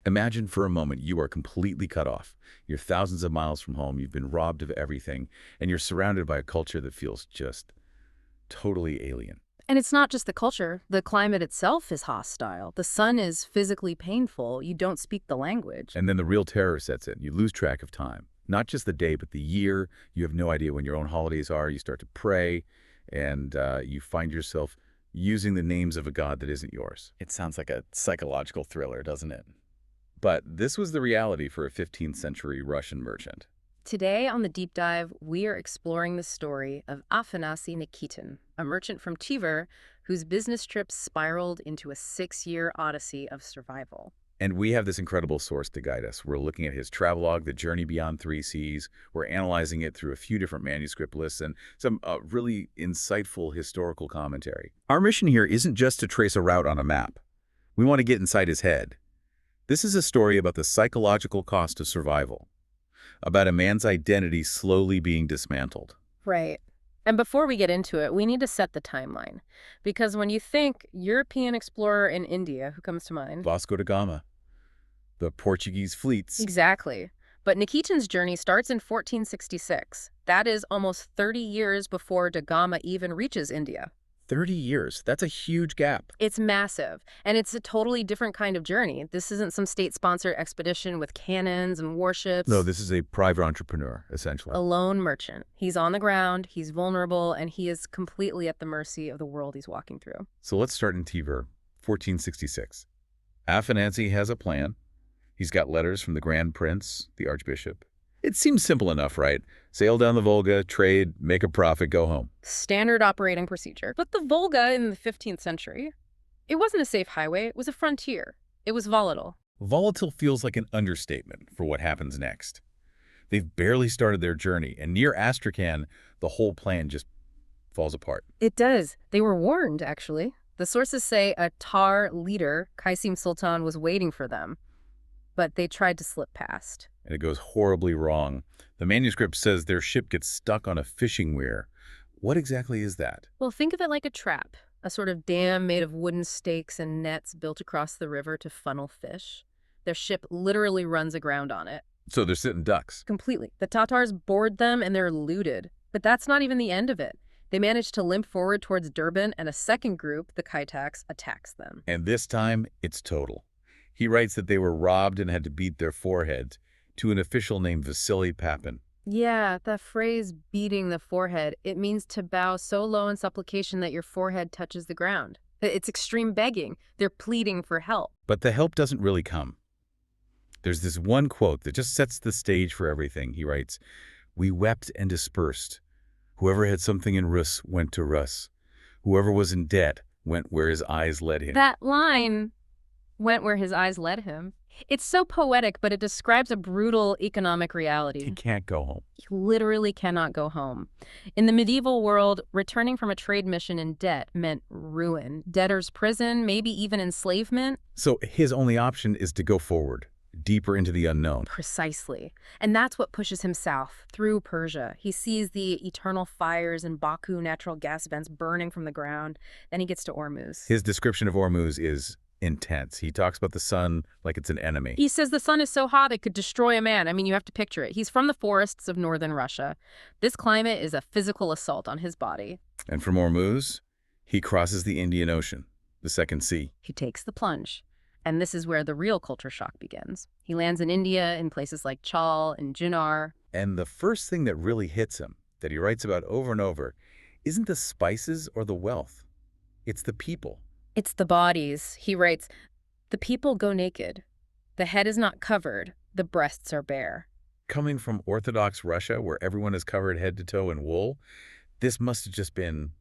Imagine for a moment you are completely cut off. You're thousands of miles from home, you've been robbed of everything, and you're surrounded by a culture that feels just totally alien. And it's not just the culture. The climate itself is hostile. The sun is physically painful. You don't speak the language. And then the real terror sets in. You lose track of time. Not just the day, but the year. You have no idea when your own holidays are. You start to pray, and you find yourself using the names of a god that isn't yours. It sounds like a psychological thriller, doesn't it? But this was the reality for a 15th century Russian merchant. Today on The Deep Dive, we are exploring the story of Afanasy Nikitin, a merchant from Tver whose business trip spiraled into a 6-year odyssey of survival. And we have this incredible source to guide us. We're looking at his travelogue, The Journey Beyond Three Seas. We're analyzing it through a few different manuscript lists and some really insightful historical commentary. Our mission here isn't just to trace a route on a map. We want to get inside his head. This is a story about the psychological cost of survival, about a man's identity slowly being dismantled. Right. And before we get into it, we need to set the timeline. Because when you think European explorer in India, who comes to mind? Vasco da Gama, the Portuguese fleets. Exactly. But Nikitin's journey starts in 1466. That is almost 30 years before da Gama even reaches India. 30 years. That's a huge gap. It's massive, and it's a totally different kind of journey. This isn't some state-sponsored expedition with cannons and warships. No, this is a private entrepreneur, essentially. A lone merchant. He's on the ground, he's vulnerable, and he is completely at the mercy of the world he's walking through. So let's start in Tver, 1466. Afanasy has a plan. He's got letters from the Grand Prince, the Archbishop. It seems simple enough, right? Sail down the Volga, trade, make a profit, go home. Standard operating procedure. But the Volga in the 15th century, it wasn't a safe highway, it was a frontier. It was volatile. Volatile feels like an understatement for what happens next. They've barely started their journey, and near Astrakhan, the whole plan just falls apart. It does. They were warned, actually. The sources say a Tar leader, Qasim Sultan, was waiting for them, but they tried to slip past. And it goes horribly wrong. The manuscript says their ship gets stuck on a fishing weir. What exactly is that? Well, think of it like a trap, a sort of dam made of wooden stakes and nets built across the river to funnel fish. Their ship literally runs aground on it. So they're sitting ducks. Completely. The Tatars board them and they're looted. But that's not even the end of it. They manage to limp forward towards Durban, and a second group, the Kitaks, attacks them. And this time, it's total. He writes that they were robbed and had to beat their foreheads to an official named Vasily Papin. Yeah, the phrase beating the forehead, it means to bow so low in supplication that your forehead touches the ground. It's extreme begging. They're pleading for help. But the help doesn't really come. There's this one quote that just sets the stage for everything. He writes, "We wept and dispersed. Whoever had something in Rus went to Rus. Whoever was in debt went where his eyes led him." That line, went where his eyes led him. It's so poetic, but it describes a brutal economic reality. He can't go home. You literally cannot go home. In the medieval world, returning from a trade mission in debt meant ruin, debtor's prison, maybe even enslavement. So his only option is to go forward, deeper into the unknown. Precisely. And that's what pushes him south, through Persia. He sees the eternal fires in Baku natural gas vents burning from the ground. Then he gets to Ormuz. His description of Ormuz is intense. He talks about the sun like it's an enemy. He says the sun is so hot it could destroy a man. I mean, you have to picture it. He's from the forests of northern Russia. This climate is a physical assault on his body. And from Ormuz, he crosses the Indian Ocean, the second sea. He takes the plunge. And this is where the real culture shock begins. He lands in India in places like Chal and Jinnar. And the first thing that really hits him, that he writes about over and over, isn't the spices or the wealth. It's the people. It's the bodies. He writes, "The people go naked. The head is not covered. The breasts are bare." Coming from Orthodox Russia, where everyone is covered head to toe in wool, this must have just been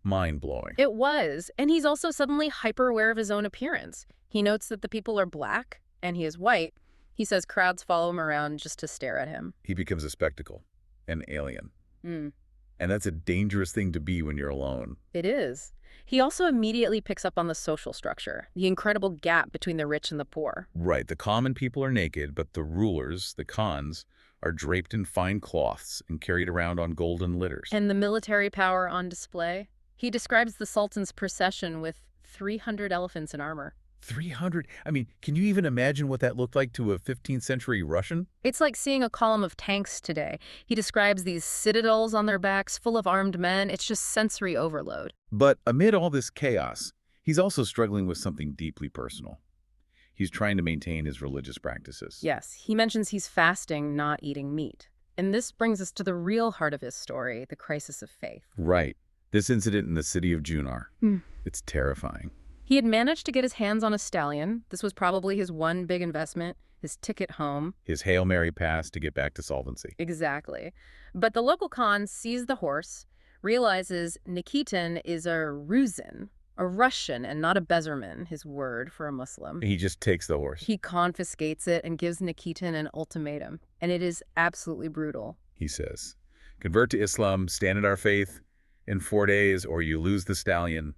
mind-blowing. It was. And he's also suddenly hyper-aware of his own appearance. He notes that the people are black, and he is white. He says crowds follow him around just to stare at him. He becomes a spectacle, an alien. Mm. And that's a dangerous thing to be when you're alone. It is. He also immediately picks up on the social structure, the incredible gap between the rich and the poor. Right, the common people are naked, but the rulers, the Khans, are draped in fine cloths and carried around on golden litters. And the military power on display. He describes the Sultan's procession with 300 elephants in armor. 300? I mean, can you even imagine what that looked like to a 15th century Russian? It's like seeing a column of tanks today. He describes these citadels on their backs full of armed men. It's just sensory overload. But amid all this chaos, he's also struggling with something deeply personal. He's trying to maintain his religious practices. Yes, he mentions he's fasting, not eating meat. And this brings us to the real heart of his story, the crisis of faith. Right. This incident in the city of Junar. It's terrifying. He had managed to get his hands on a stallion. This was probably his one big investment, his ticket home. His Hail Mary pass to get back to solvency. Exactly. But the local Khan sees the horse, realizes Nikitin is a Ruzin, a Russian and not a Bezerman, his word for a Muslim. He just takes the horse. He confiscates it and gives Nikitin an ultimatum. And it is absolutely brutal. He says, convert to Islam, stand in our faith in 4 days, or you lose the stallion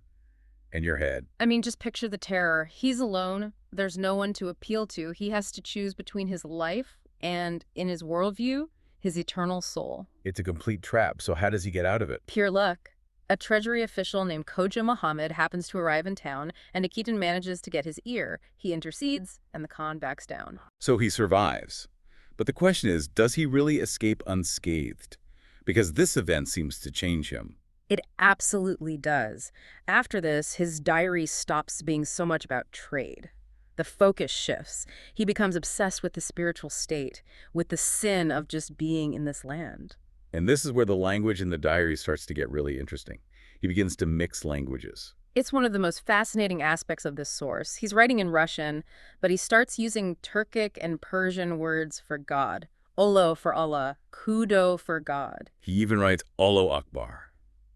and your head. I mean, just picture the terror. He's alone. There's no one to appeal to. He has to choose between his life and, in his worldview, his eternal soul. It's a complete trap, so how does he get out of it? Pure luck. A treasury official named Khoja Muhammad happens to arrive in town, and Nikitin manages to get his ear. He intercedes, and the Khan backs down. So he survives. But the question is, does he really escape unscathed? Because this event seems to change him. It absolutely does. After this, his diary stops being so much about trade. The focus shifts. He becomes obsessed with the spiritual state, with the sin of just being in this land. And this is where the language in the diary starts to get really interesting. He begins to mix languages. It's one of the most fascinating aspects of this source. He's writing in Russian, but he starts using Turkic and Persian words for God. Olo for Allah, Kudo for God. He even writes Allahu Akbar.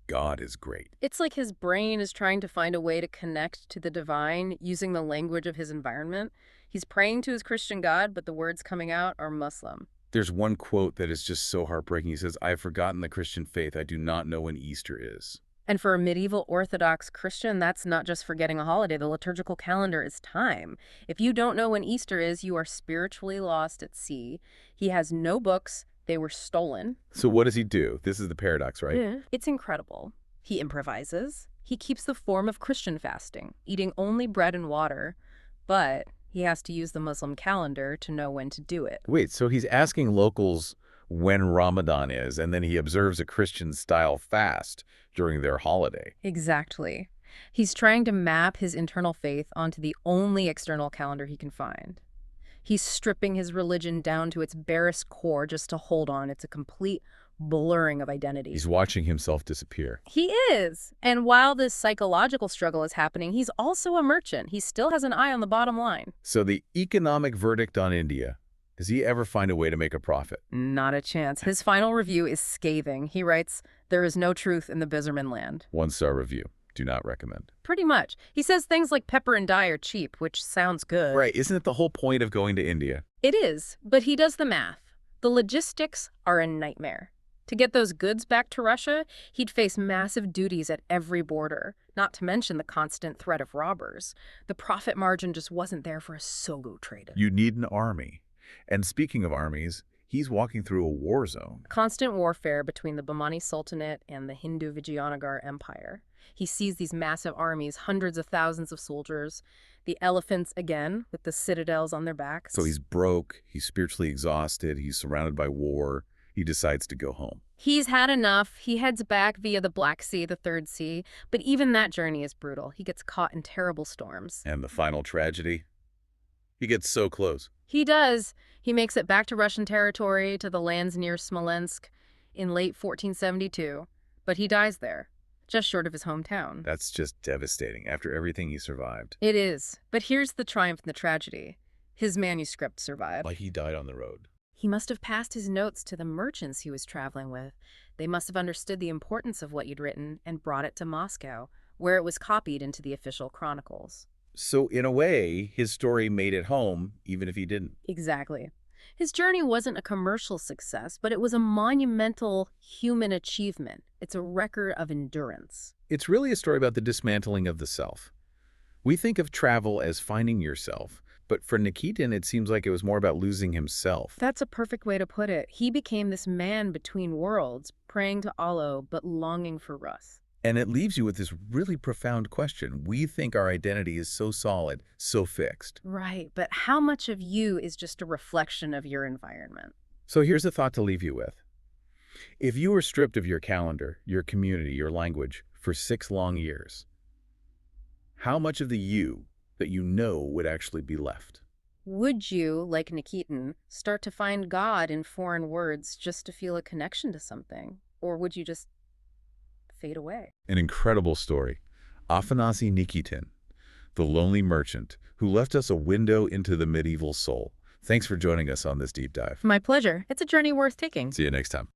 God is great. It's like his brain is trying to find a way to connect to the divine using the language of his environment. He's praying to his Christian God, but the words coming out are Muslim. There's one quote that is just so heartbreaking. He says, I've forgotten the Christian faith. I do not know when Easter is. And for a medieval Orthodox Christian, that's not just forgetting a holiday. The liturgical calendar is time. If you don't know when Easter is, you are spiritually lost at sea. He has no books. They were stolen. So what does he do? This is the paradox, right? Yeah. It's incredible. He improvises. He keeps the form of Christian fasting, eating only bread and water, but he has to use the Muslim calendar to know when to do it. Wait, so he's asking locals when Ramadan is, and then he observes a Christian-style fast during their holiday. Exactly. He's trying to map his internal faith onto the only external calendar he can find. He's stripping his religion down to its barest core just to hold on. It's a complete blurring of identity. He's watching himself disappear. He is. And while this psychological struggle is happening, he's also a merchant. He still has an eye on the bottom line. So the economic verdict on India, does he ever find a way to make a profit? Not a chance. His final review is scathing. He writes, "There is no truth in the Bizerman land." 1-star review. Do not recommend. Pretty much. He says things like pepper and dye are cheap, which sounds good. Right, isn't it the whole point of going to India? It is, but he does the math. The logistics are a nightmare. To get those goods back to Russia, he'd face massive duties at every border, not to mention the constant threat of robbers. The profit margin just wasn't there for a Sogo trader. You need an army. And speaking of armies, he's walking through a war zone. Constant warfare between the Bahmani Sultanate and the Hindu Vijayanagar Empire. He sees these massive armies, hundreds of thousands of soldiers, the elephants again, with the citadels on their backs. So he's broke, he's spiritually exhausted, he's surrounded by war. He decides to go home. He's had enough. He heads back via the Black Sea, the Third Sea, but even that journey is brutal. He gets caught in terrible storms. And the final tragedy? He gets so close. He does. He makes it back to Russian territory, to the lands near Smolensk in late 1472, but he dies there, just short of his hometown. That's just devastating after everything he survived. It is. But here's the triumph and the tragedy. His manuscript survived. Like he died on the road. He must have passed his notes to the merchants he was traveling with. They must have understood the importance of what you'd written and brought it to Moscow, where it was copied into the official chronicles. So in a way, his story made it home, even if he didn't. Exactly. His journey wasn't a commercial success, but it was a monumental human achievement. It's a record of endurance. It's really a story about the dismantling of the self. We think of travel as finding yourself, but for Nikitin, it seems like it was more about losing himself. That's a perfect way to put it. He became this man between worlds, praying to Allah, but longing for Rus. And it leaves you with this really profound question. We think our identity is so solid, so fixed. Right, but how much of you is just a reflection of your environment? So here's a thought to leave you with. If you were stripped of your calendar, your community, your language for 6 long years, how much of the you that you know would actually be left? Would you, like Nikitin, start to find God in foreign words just to feel a connection to something? Or would you just fade away? An incredible story. Afanasy Nikitin, the lonely merchant who left us a window into the medieval soul. Thanks for joining us on this deep dive. My pleasure. It's a journey worth taking. See you next time.